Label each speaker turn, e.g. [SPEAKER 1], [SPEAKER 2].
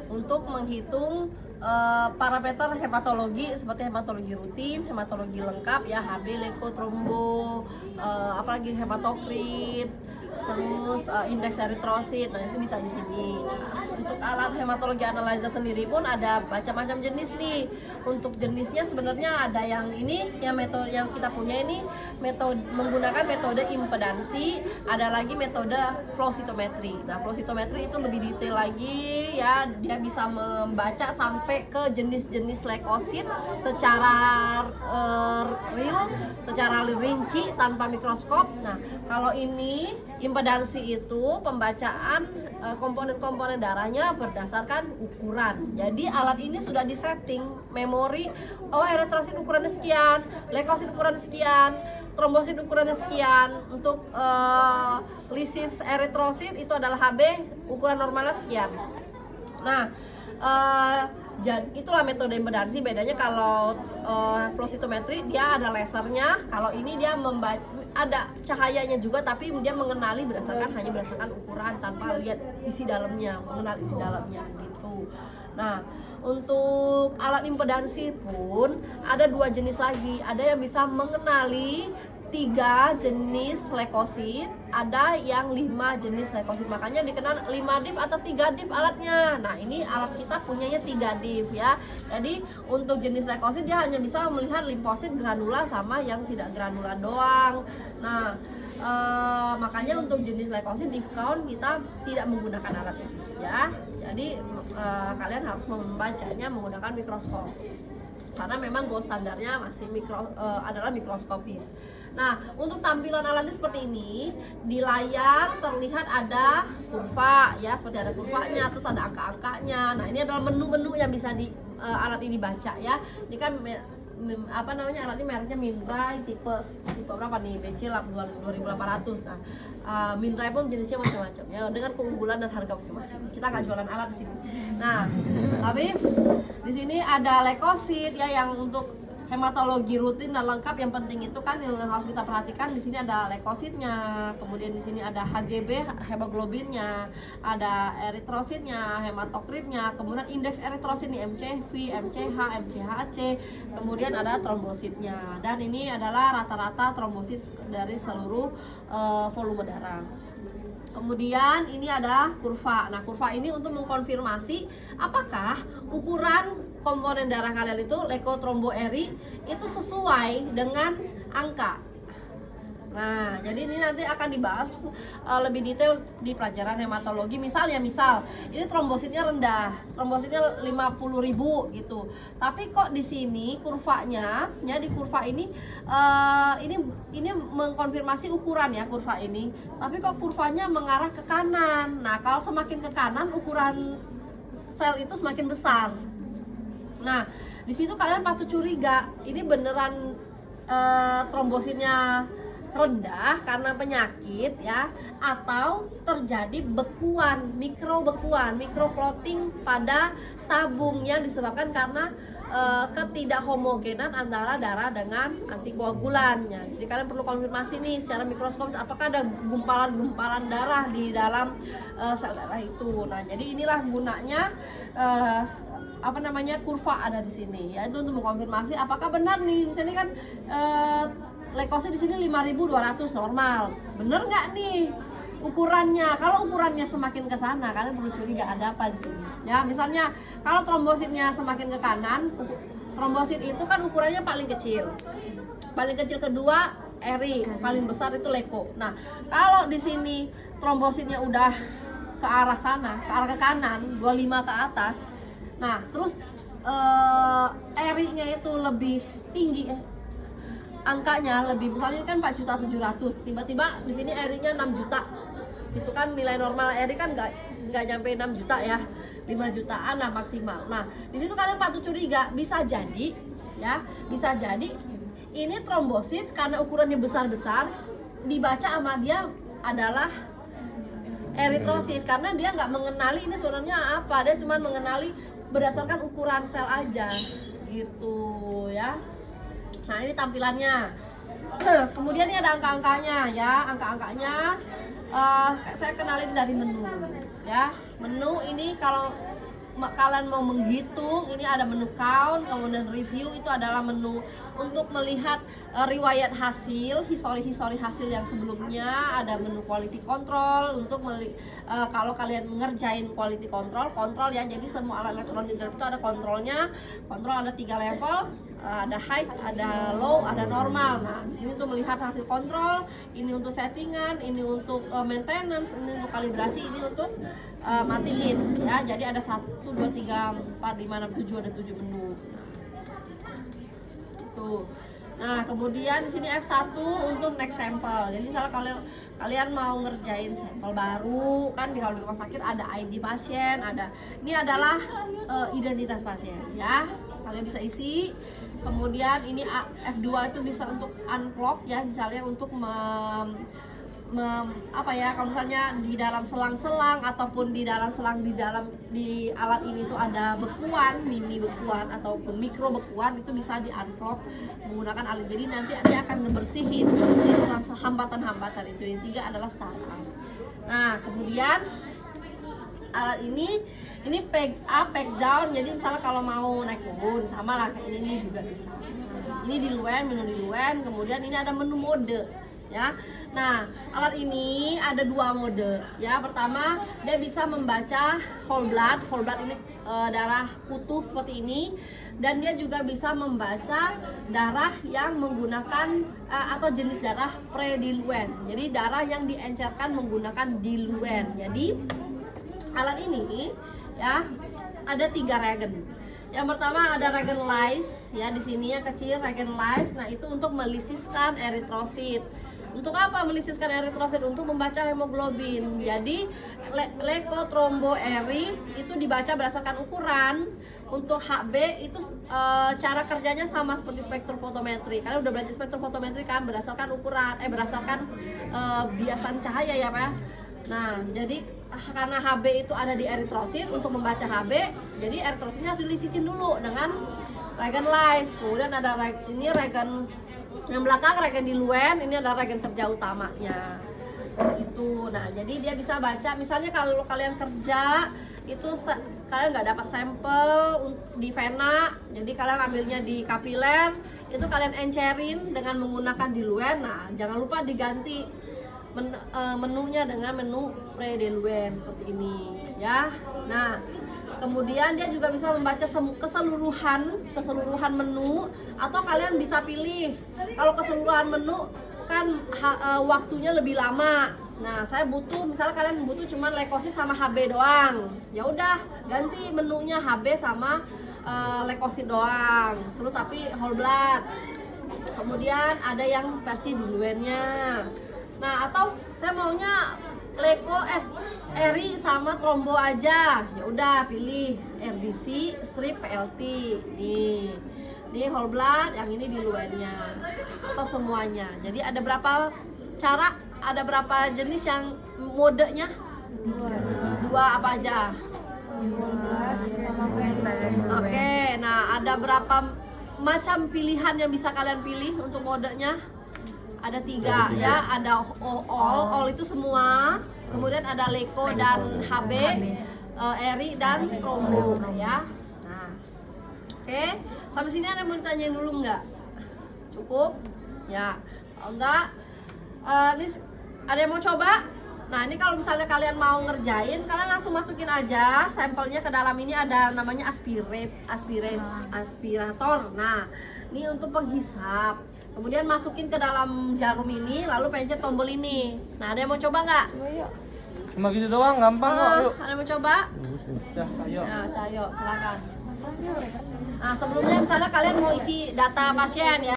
[SPEAKER 1] untuk menghitung parameter hematologi seperti hematologi rutin, hematologi lengkap ya, HB, leko, trombo, apalagi hematokrit, terus indeks eritrosit. Nah, itu bisa di sini. Nah, untuk alat hematologi analyzer sendiri pun ada macam-macam jenis nih. Untuk jenisnya sebenarnya ada yang ini, yang metode yang kita punya ini metode menggunakan metode impedansi, ada lagi metode flow cytometry. Nah, flow cytometry itu lebih detail lagi ya, dia bisa membaca sampai ke jenis-jenis leukosit secara real, secara rinci tanpa mikroskop. Nah, kalau ini impedansi itu pembacaan komponen-komponen darahnya berdasarkan ukuran. Jadi alat ini sudah disetting memori, oh eritrosit ukurannya sekian, leukosit ukurannya sekian, trombosit ukurannya sekian. Untuk lisis eritrosit itu adalah HB, ukuran normalnya sekian. Nah, itulah metode impedansi. Bedanya kalau flow cytometry dia ada lasernya, kalau ini dia ada cahayanya juga, tapi dia mengenali hanya berdasarkan ukuran tanpa lihat isi dalamnya, mengenal isi dalamnya gitu. Nah, untuk alat impedansi pun ada dua jenis lagi. Ada yang bisa mengenali 3 jenis leukosit, ada yang 5 jenis leukosit. Makanya dikenal 5 div atau 3 div alatnya. Nah, ini alat kita punyanya 3 div ya. Jadi untuk jenis leukosit dia hanya bisa melihat limfosit granula sama yang tidak granula doang. Nah, makanya untuk jenis leukosit div count kita tidak menggunakan alat ini ya. Jadi kalian harus membacanya menggunakan mikroskop, karena memang gold standarnya masih adalah mikroskopis. Nah, untuk tampilan alat ini seperti ini, di layar terlihat ada kurva ya, seperti ada kurvanya, terus ada angka-angkanya. Nah, ini adalah menu-menu yang bisa di alat ini baca ya. Ini kan alat ini mereknya Mindray tipe berapa nih, BC 2800. Nah, Mindray pun jenisnya macam-macam ya, dengan keunggulan dan harga masing-masing. Kita nggak jualan alat di sini. Nah, tapi di sini ada leukosit ya, yang untuk hematologi rutin dan lengkap. Yang penting itu kan yang harus kita perhatikan, di sini ada leukositnya, kemudian di sini ada HGB, hemoglobinnya, ada eritrositnya, hematokritnya, kemudian indeks eritrosit nih, MCV, MCH, MCHC, kemudian ada trombositnya, dan ini adalah rata-rata trombosit dari seluruh volume darah. Kemudian ini ada kurva. Nah, kurva ini untuk mengkonfirmasi apakah ukuran komponen darah kalian itu leukotromboeri itu sesuai dengan angka. Nah, jadi ini nanti akan dibahas lebih detail di pelajaran hematologi. Misal ini trombositnya rendah, trombositnya 50.000 gitu. Tapi kok di sini kurvanya, ya di kurva ini mengkonfirmasi ukuran ya kurva ini. Tapi kok kurvanya mengarah ke kanan. Nah, kalau semakin ke kanan ukuran sel itu semakin besar. Nah, di situ kalian patut curiga, ini beneran trombositnya rendah karena penyakit ya, atau terjadi bekuan, mikroclotting pada tabung yang disebabkan karena ketidakhomogenan antara darah dengan antikoagulannya. Jadi kalian perlu konfirmasi nih secara mikroskop apakah ada gumpalan-gumpalan darah di dalam sel darah itu. Nah, jadi inilah gunanya kurva ada di sini, yaitu untuk mengkonfirmasi apakah benar nih. Di sini kan leukosit di sini 5.200 normal. Bener nggak nih ukurannya? Kalau ukurannya semakin ke sana, kalian perlu curiga ada apa di sini. Ya, misalnya kalau trombositnya semakin ke kanan, trombosit itu kan ukurannya paling kecil. Paling kecil kedua eri, paling besar itu leuko. Nah, kalau di sini trombositnya udah ke arah sana, ke arah ke kanan, 25 ke atas. Nah, terus erinya itu lebih tinggi angkanya lebih, misalnya kan 4.700.000, tiba-tiba di sini erinya 6 juta. Itu kan nilai normal eri kan nggak nyampe 6 juta ya, 5 jutaan lah maksimal. Nah, di situ kalian patut curiga, bisa jadi ini trombosit karena ukurannya besar-besar, dibaca sama dia adalah eritrosit, karena dia nggak mengenali ini sebenarnya apa, dia cuma mengenali berdasarkan ukuran sel aja gitu ya. Nah, ini tampilannya. Kemudian ini ada angka-angkanya ya, saya kenalin dari menu ya. Menu ini kalau kalian mau menghitung, ini ada menu count, kemudian review itu adalah menu untuk melihat riwayat hasil, histori hasil yang sebelumnya, ada menu quality control untuk kalau kalian ngerjain quality control ya, jadi semua alat elektronik itu ada kontrolnya. Kontrol ada 3 level, ada high, ada low, ada normal. Nah, di sini untuk melihat hasil kontrol, ini untuk settingan, ini untuk maintenance, ini untuk kalibrasi, ini untuk matiin ya. Jadi ada 1 2 3 4 5 6 7, ada 7 menu. Tuh. Nah, kemudian di sini F1 untuk next sample. Jadi misalnya kalian mau ngerjain sampel baru, kan di kalau di rumah sakit ada ID pasien, ada ini adalah identitas pasien ya. Kalian bisa isi. Kemudian ini F2 itu bisa untuk unclog ya, misalnya untuk apa ya, kalau misalnya di dalam selang-selang ataupun di dalam selang di alat ini tuh ada bekuan, mini bekuan ataupun mikro bekuan, itu bisa di unclog menggunakan alat. Jadi nanti dia akan ngebersihin hambatan-hambatan itu. Yang 3 adalah startup. Nah, kemudian alat ini peg up, peg down. Jadi misalnya kalau mau naik turun sama lah kayak ini juga bisa. Ini diluan, menu diluan. Kemudian ini ada menu mode ya. Nah, alat ini ada 2 mode ya. Pertama, dia bisa membaca whole blood. Whole blood ini darah utuh seperti ini, dan dia juga bisa membaca darah yang menggunakan atau jenis darah prediluent. Jadi darah yang diencerkan menggunakan diluent. Jadi alat ini ya ada 3 regen. Yang pertama ada regen lyse ya, di sini yang kecil regen lyse. Nah, itu untuk melisiskan eritrosit. Untuk apa melisiskan eritrosit? Untuk membaca hemoglobin. Jadi leukotromboeri itu dibaca berdasarkan ukuran. Untuk HB itu cara kerjanya sama seperti spektrofotometri. Kalian udah belajar spektrofotometri kan, berdasarkan ukuran, berdasarkan biasan cahaya ya Pak. Nah, jadi karena HB itu ada di eritrosit, untuk membaca HB, jadi eritrositnya harus dilisisin dulu dengan regen lyse. Kemudian ada ini regen yang belakang, regen diluent, ini adalah regen kerja utamanya. Itu. Nah, jadi dia bisa baca. Misalnya kalau kalian kerja itu kalian nggak dapat sampel di vena, jadi kalian ambilnya di kapiler, itu kalian encerin dengan menggunakan diluent. Nah, jangan lupa diganti menunya dengan menu prediluent seperti ini ya. Nah, kemudian dia juga bisa membaca keseluruhan menu, atau kalian bisa pilih kalau keseluruhan menu kan waktunya lebih lama. Nah, saya butuh, misalnya kalian butuh cuma leukosit sama HB doang, ya udah ganti menunya HB sama leukosit doang, terus tapi whole blood. Kemudian ada yang pasti diluentnya. Nah, atau saya maunya eri sama trombo aja, ya udah pilih RDC strip PLT. Ini whole blood, yang ini diluentnya atau semuanya. Jadi ada berapa cara, ada berapa jenis yang modenya? 2 apa aja? Oke, nah ada berapa macam pilihan yang bisa kalian pilih untuk modenya? Ada 3 ya, ada all itu semua, kemudian ada leko dan HB, eri dan trombo ya. Nah, oke, sampai sini ada yang mau ditanyain dulu nggak? Cukup? Ya, kalau enggak, ini ada yang mau coba? Nah, ini kalau misalnya kalian mau ngerjain, kalian langsung masukin aja sampelnya ke dalam. Ini ada namanya aspirator. Nah, ini untuk penghisap. Kemudian masukin ke dalam jarum ini, lalu pencet tombol ini. Nah, ada yang mau coba nggak?
[SPEAKER 2] Cuma gitu doang, gampang kok. Ayo.
[SPEAKER 1] Ada yang mau coba?
[SPEAKER 2] Ya, ayo.
[SPEAKER 1] Ya, ayo, silakan. Nah, sebelumnya misalnya kalian mau isi data pasien ya.